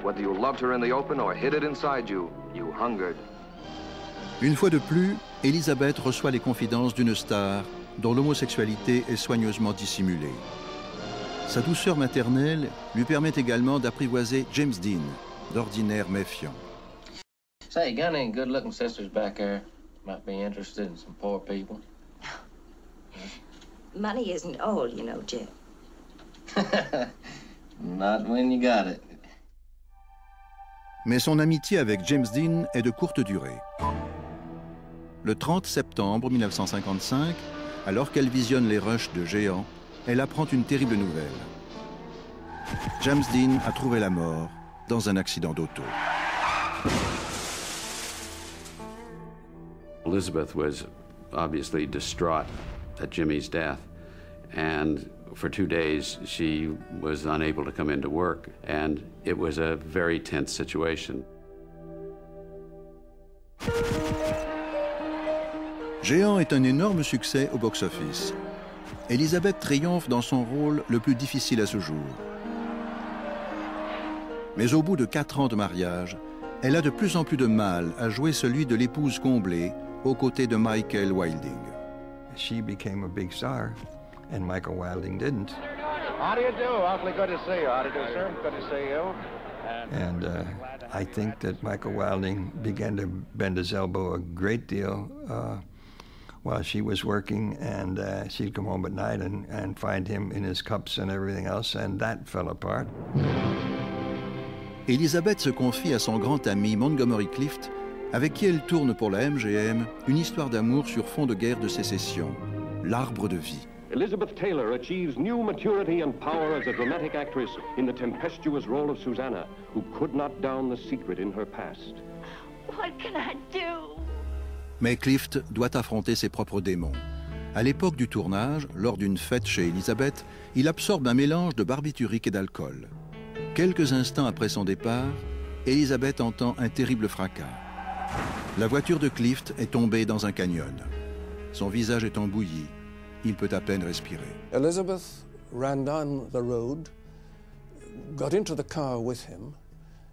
Whether you loved her in the open or hid it inside you, you hungered. Une fois de plus, Elizabeth reçoit les confidences d'une star dont l'homosexualité est soigneusement dissimulée. Sa douceur maternelle lui permet également d'apprivoiser James Dean, d'ordinaire méfiant. Say, you got any good-looking sisters back there? Might be interested in some poor people. Money isn't all, you know, Jim. Not when you got it. Mais son amitié avec James Dean est de courte durée. Le 30 septembre 1955, alors qu'elle visionne les rushs de géants, elle apprend une terrible nouvelle. James Dean a trouvé la mort dans un accident d'auto. Elizabeth was obviously distraught at Jimmy's death, and for 2 days she was unable to come into work, and it was a very tense situation. Géant est un énorme succès au box-office. Elizabeth triomphe dans son rôle le plus difficile à ce jour. Mais au bout de 4 ans de mariage, elle a de plus en plus de mal à jouer celui de l'épouse comblée aux côtés de Michael Wilding. She became a big star, and Michael Wilding didn't. How do you do? Awfully good to see you. How do you do, sir? Good to see you. And I think that Michael Wilding began to bend his elbow a great deal while she was working, and she'd come home at night and find him in his cups and everything else, and that fell apart. Elizabeth se confie à son grand ami Montgomery Clift, avec qui elle tourne pour la MGM une histoire d'amour sur fond de guerre de sécession, L'Arbre de vie. Elizabeth Taylor achieves new maturity and power as a dramatic actress in the tempestuous role of Susanna, who could not down the secret in her past. What can I do? Mais Clift doit affronter ses propres démons. À l'époque du tournage, lors d'une fête chez Elizabeth, il absorbe un mélange de barbiturique et d'alcool. Quelques instants après son départ, Elizabeth entend un terrible fracas. La voiture de Clift est tombée dans un canyon. Son visage est embouilli. Il peut à peine respirer. Elizabeth ran down the road, got into the car with him,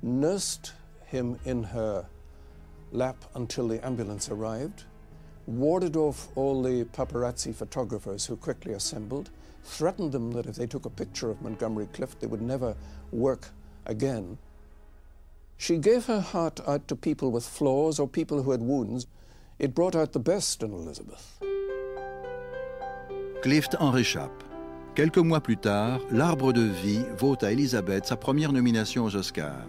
nursed him in her lap until the ambulance arrived, warded off all the paparazzi photographers who quickly assembled, threatened them that if they took a picture of Montgomery Clift, they would never work again. She gave her heart out to people with flaws or people who had wounds. It brought out the best in Elizabeth. Clift en réchappe. Quelques mois plus tard, L'Arbre de vie vaut à Elizabeth sa première nomination aux Oscars.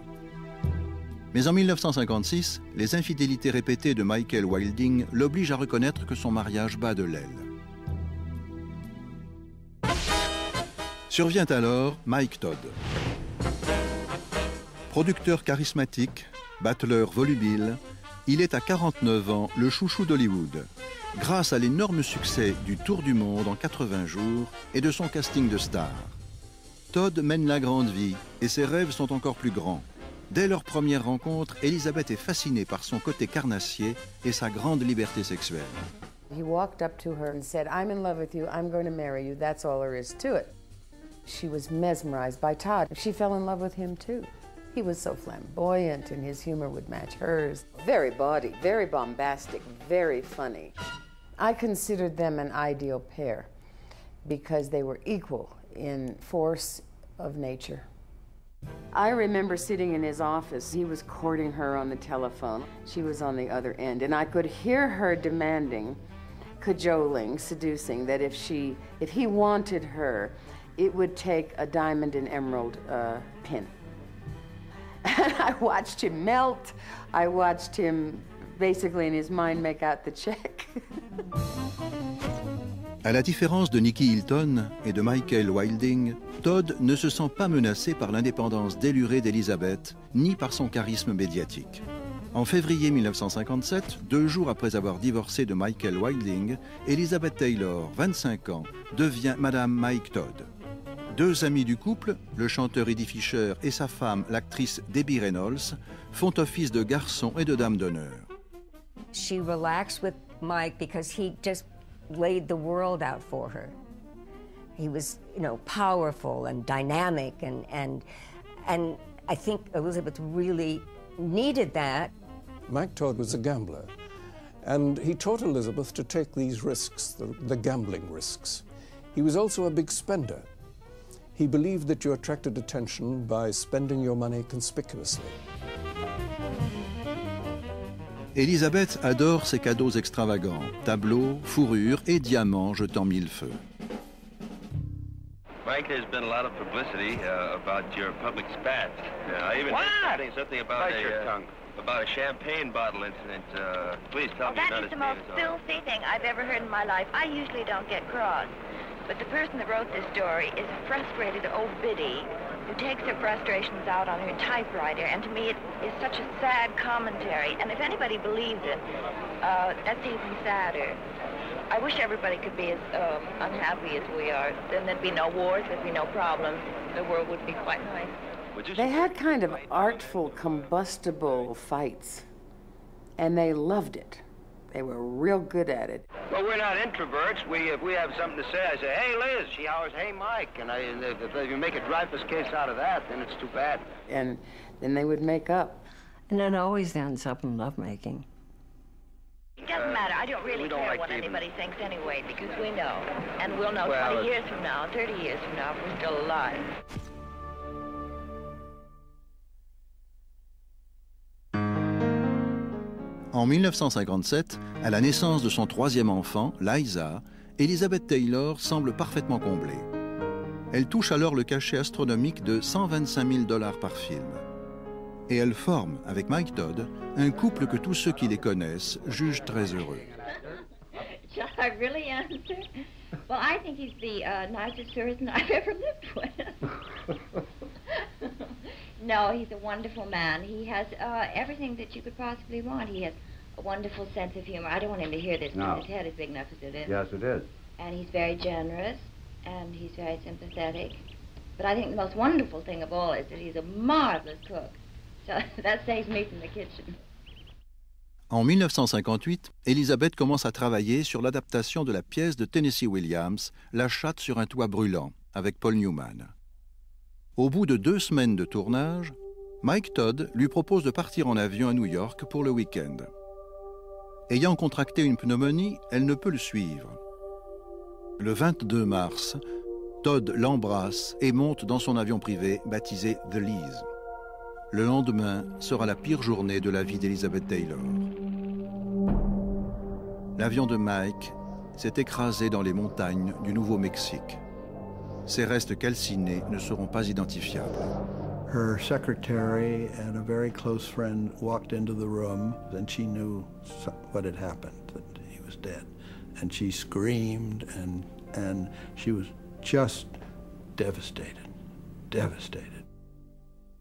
Mais en 1956, les infidélités répétées de Michael Wilding l'obligent à reconnaître que son mariage bat de l'aile. Survient alors Mike Todd. Producteur charismatique, battleur volubile, il est à 49 ans le chouchou d'Hollywood, grâce à l'énorme succès du Tour du monde en 80 jours et de son casting de stars. Todd mène la grande vie et ses rêves sont encore plus grands. Dès leur première rencontre, Elizabeth est fascinée par son côté carnassier et sa grande liberté sexuelle. He walked up to her and said, "I'm in love with you, I'm going to marry you, that's all there is to it." She was mesmerized by Todd. She fell in love with him too. He was so flamboyant and his humor would match hers. Very bawdy, very bombastic, very funny. I considered them an ideal pair because they were equal in force of nature. I remember sitting in his office. He was courting her on the telephone. She was on the other end, and I could hear her demanding, cajoling, seducing, that if he wanted her, it would take a diamond and emerald pin. And I watched him melt. I watched him basically in his mind make out the check. À la différence de Nicky Hilton et de Michael Wilding, Todd ne se sent pas menacé par l'indépendance délurée d'Elizabeth, ni par son charisme médiatique. En février 1957, 2 jours après avoir divorcé de Michael Wilding, Elizabeth Taylor, 25 ans, devient Madame Mike Todd. 2 amis du couple, le chanteur Eddie Fisher et sa femme, l'actrice Debbie Reynolds, font office de garçon et de dame d'honneur. She relaxed with Mike because he just laid the world out for her. He was, powerful and dynamic and I think Elizabeth really needed that. Mike Todd was a gambler, and he taught Elizabeth to take these risks, the gambling risks. He was also a big spender. He believed that you attracted attention by spending your money conspicuously. Elisabeth adore ses cadeaux extravagants, tableaux, fourrures et diamants jetant mille feux. Mike, there's been a lot of publicity about your public spat. I even heard something about a champagne bottle incident. Please tell me that is the most filthy thing I've ever heard in my life. I usually don't get cross. But the person that wrote this story is a frustrated old biddy who takes her frustrations out on her typewriter, and to me it is such a sad commentary. And if anybody believes it, that's even sadder. I wish everybody could be as unhappy as we are. Then there'd be no wars, there'd be no problems. The world would be quite nice. They had kind of artful, combustible fights, and they loved it. They were real good at it. Well, we're not introverts. If we have something to say, I say, hey, Liz. She hollers, hey, Mike. And if you make a Dreyfus case out of that, then it's too bad. And then they would make up. And it always ends up in lovemaking. It doesn't matter. I don't really care what anybody thinks anyway, because we know. And we'll know 20 years from now, 30 years from now, if we're still alive. En 1957, à la naissance de son troisième enfant, Liza, Elizabeth Taylor semble parfaitement comblée. Elle touche alors le cachet astronomique de $125 000 par film. Et elle forme, avec Mike Todd, un couple que tous ceux qui les connaissent jugent très heureux. Shall I really answer? Well, I think he's the nicest person I've ever lived with. No, he's a wonderful man. He has everything that you could possibly want. He has a wonderful sense of humor. I don't want him to hear this, but his head is big enough as it is. Yes, it is. And he's very generous, and he's very sympathetic. But I think the most wonderful thing of all is that he's a marvelous cook. So that saves me from the kitchen. En 1958, Elizabeth commence à travailler sur l'adaptation de la pièce de Tennessee Williams, La chatte sur un toit brûlant, avec Paul Newman. Au bout de 2 semaines de tournage, Mike Todd lui propose de partir en avion à New York pour le week-end. Ayant contracté une pneumonie, elle ne peut le suivre. Le 22 mars, Todd l'embrasse et monte dans son avion privé baptisé The Liz. Le lendemain sera la pire journée de la vie d'Elizabeth Taylor. L'avion de Mike s'est écrasé dans les montagnes du Nouveau-Mexique. Ses restes calcinés ne seront pas identifiables. Her secretary and a very close friend walked into the room, and she knew what had happened, that he was dead. And she screamed, and she was just devastated, devastated.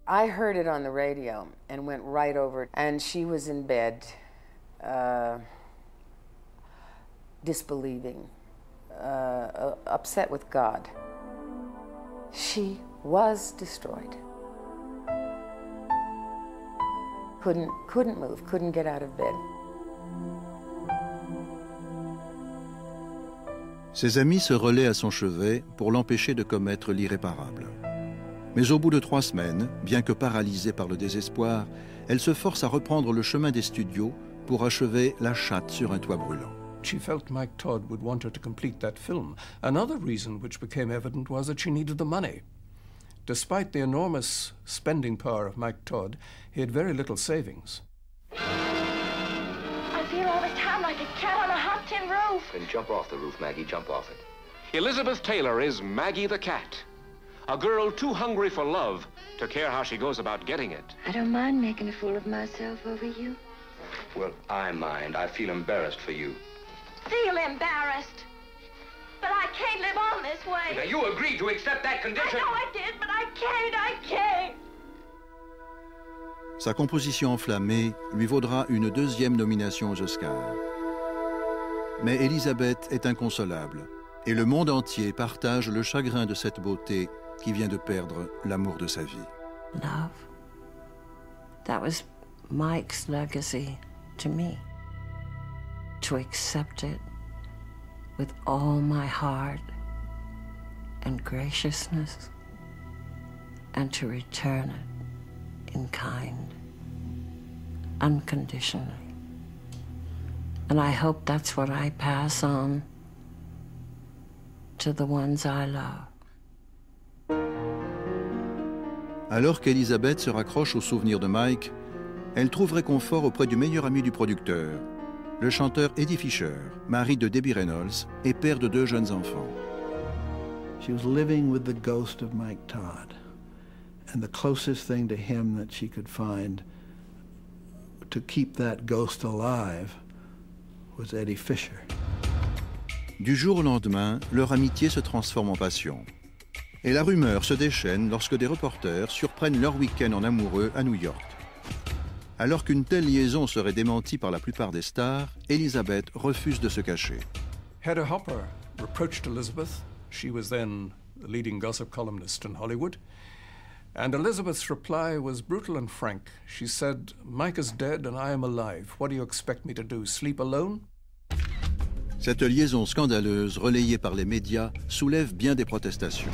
I heard it on the radio and went right over, and she was in bed, disbelieving, upset with God. She was destroyed. Couldn't move, couldn't get out of bed. Ses amis se relaient à son chevet pour l'empêcher de commettre l'irréparable. Mais au bout de 3 semaines, bien que paralysée par le désespoir, elle se force à reprendre le chemin des studios pour achever La chatte sur un toit brûlant. She felt Mike Todd would want her to complete that film. Another reason which became evident was that she needed the money. Despite the enormous spending power of Mike Todd, he had very little savings. I feel all the time like a cat on a hot tin roof. Then jump off the roof, Maggie, jump off it. Elizabeth Taylor is Maggie the cat, a girl too hungry for love to care how she goes about getting it. I don't mind making a fool of myself over you. Well, I mind. I feel embarrassed for you. Feel embarrassed. But I can't live on this way. Now, you agreed to accept that condition. I know I did, but I can't. Sa composition enflammée lui vaudra une 2e nomination aux Oscars. Mais Elizabeth est inconsolable, et le monde entier partage le chagrin de cette beauté qui vient de perdre l'amour de sa vie. Love. That was Mike's legacy to me. To accept it with all my heart and graciousness, and to return it unconditionally. And I hope that's what I pass on to the ones I love. Alors qu'Elizabeth se raccroche au souvenir de Mike, elle trouve réconfort auprès du meilleur ami du producteur, le chanteur Eddie Fisher, mari de Debbie Reynolds et père de 2 jeunes enfants. She was living with the ghost of Mike Todd, and the closest thing to him that she could find to keep that ghost alive was Eddie Fisher. Du jour au lendemain, leur amitié se transforme en passion. Et la rumeur se déchaîne lorsque des reporters surprennent leur week-end en amoureux à New York. Alors qu'une telle liaison serait démentie par la plupart des stars, Elizabeth refuse de se cacher. Hedda Hopper reproached Elizabeth. She was then the leading gossip columnist in Hollywood. And Elizabeth's reply was brutal and frank. She said, "Mike is dead and I am alive. What do you expect me to do, sleep alone?" Cette liaison scandaleuse, relayée par les médias, soulève bien des protestations.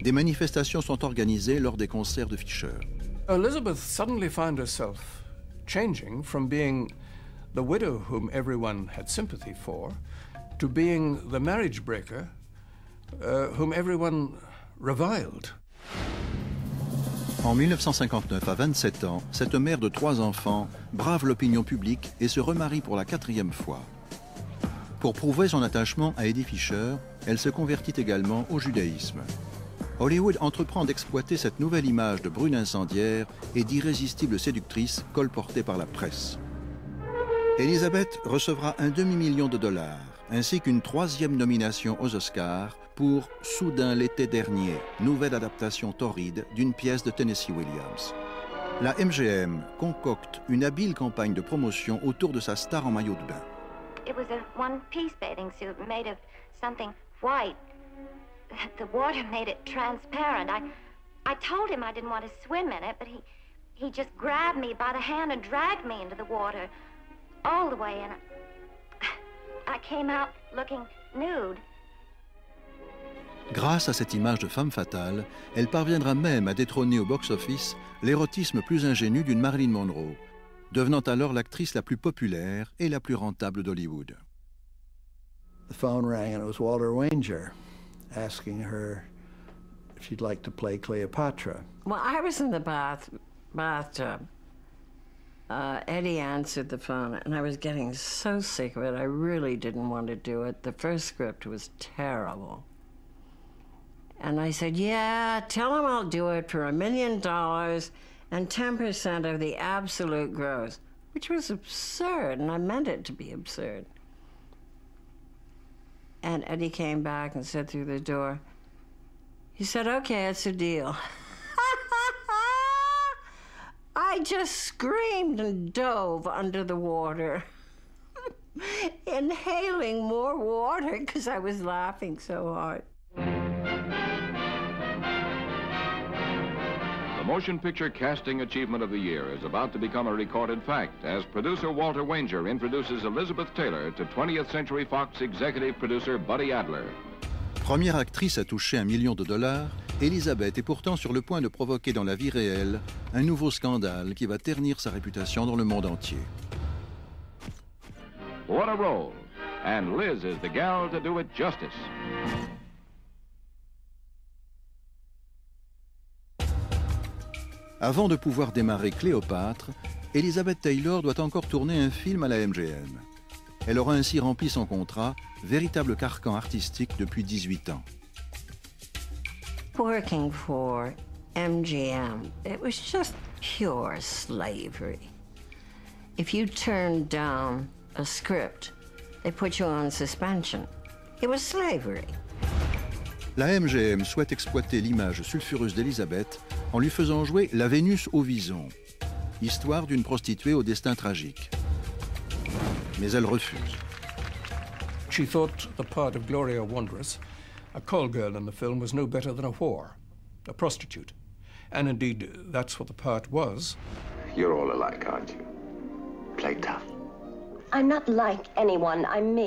Des manifestations sont organisées lors des concerts de Fisher. Elizabeth suddenly found herself changing from being the widow whom everyone had sympathy for to being the marriage breaker whom everyone reviled. En 1959, à 27 ans, cette mère de 3 enfants brave l'opinion publique et se remarie pour la 4e fois. Pour prouver son attachement à Eddie Fisher, elle se convertit également au judaïsme. Hollywood entreprend d'exploiter cette nouvelle image de brune incendiaire et d'irrésistible séductrice colportée par la presse. Elizabeth recevra un $250 000 ainsi qu'une 3e nomination aux Oscars pour Soudain l'été dernier, nouvelle adaptation torride d'une pièce de Tennessee Williams. La MGM concocte une habile campagne de promotion autour de sa star en maillot de bain. It was a one-piece bathing suit made of something white. The water made it transparent. I told him I didn't want to swim in it, but he just grabbed me by the hand and dragged me into the water all the way, and I came out looking nude. Grâce à cette image de femme fatale, elle parviendra même à détrôner au box-office l'érotisme plus ingénu d'une Marilyn Monroe, devenant alors l'actrice la plus populaire et la plus rentable d'Hollywood. The phone rang and it was Walter Wanger asking her if she'd like to play Cleopatra. Well, I was in the bathtub. Eddie answered the phone, and I was getting so sick of it. I really didn't want to do it. The first script was terrible. And I said, yeah, tell him I'll do it for $1 million and 10% of the absolute gross, which was absurd, and I meant it to be absurd. And Eddie came back and said through the door, he said, okay, it's a deal. I just screamed and dove under the water, inhaling more water because I was laughing so hard. The Motion Picture Casting Achievement of the Year is about to become a recorded fact as producer Walter Wanger introduces Elizabeth Taylor to 20th Century Fox executive producer Buddy Adler. Première actrice à toucher $1 million, Elizabeth est pourtant sur le point de provoquer dans la vie réelle un nouveau scandale qui va ternir sa réputation dans le monde entier. What a role! And Liz is the gal to do it justice. Avant de pouvoir démarrer Cléopâtre, Elizabeth Taylor doit encore tourner un film à la MGM. Elle aura ainsi rempli son contrat, véritable carcan artistique depuis 18 ans. Working for MGM, it was just pure slavery. If you turned down a script, they put you on suspension. It was slavery. La MGM souhaite exploiter l'image sulfureuse d'Elizabeth en lui faisant jouer la Vénus au vison, histoire d'une prostituée au destin tragique. Mais elle refuse. She thought the part of Gloria Wanderess, a call girl in the film, was no better than a whore, a prostitute. And indeed, that's what the part was. You're all alike, aren't you? Play tough. I'm not like anyone, I'm me.